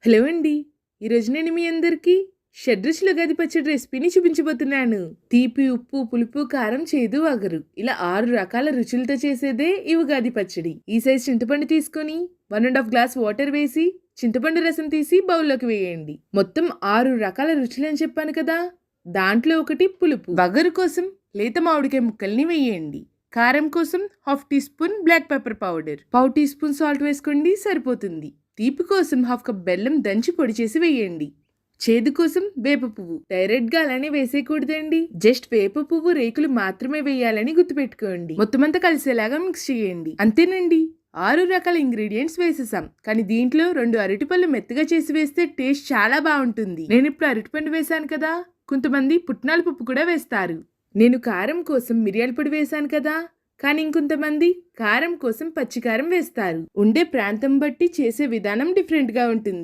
Hello అండి. ఈరోజు నేను మీ అందరికీ షడ్‌రుచుల ఉగాది పచ్చడి రెసిపీని చూపించబోతున్నాను. తీపి, ఉప్పు, పులుపు, కారం, చేదు, వగరు ఇలా 6 రకాల రుచులతో చేసేదే ఈ ఉగాది పచ్చడి. ఈ సైజ్ చింతపండు తీసుకొని 1 ½ గ్లాస్ వాటర్ వేసి చింతపండు రసం తీసి బౌల్లోకి వేయండి. మొత్తం 6 రకాల రుచులని చెప్పాను కదా, దాంట్లో ఒకటి పులుపు. వగరు కోసం లేత మామిడికాయ ముక్కల్ని వేయండి. కారం కోసం ½ teaspoon black pepper powder, పావు టీ స్పూన్ సాల్ట్ వేసుకోండి, సరిపోతుంది. తీపి కోసం ½ కప్ బెల్లం దంచి పొడి చేసి వేయండి. చేదు కోసం వేప పువ్వు డైరెక్ట్గా అలానే వేసేయకూడదండి. జస్ట్ వేప పువ్వు రేకులు మాత్రమే వేయాలని గుర్తుపెట్టుకోండి. మొత్తం అంతా కలిసేలాగా మిక్స్ చేయండి. అంతేనండి, 6 రకాల ఇంగ్రీడియంట్స్ వేసేసాం. కానీ దీంట్లో 2 అరటిపళ్ళు మెత్తగా చేసి వేస్తే టేస్ట్ చాలా బాగుంటుంది. నేను ఇప్పుడు అరటిపండు వేశాను కదా, కొంతమంది పుట్నాల పప్పు కూడా వేస్తారు. నేను కారం కోసం మిరియాల పొడి వేశాను కదా, కానీ ఇంకొంతమంది కారం కోసం పచ్చికారం వేస్తారు. ఉండే ప్రాంతం బట్టి చేసే విధానం డిఫరెంట్గా ఉంటుంది.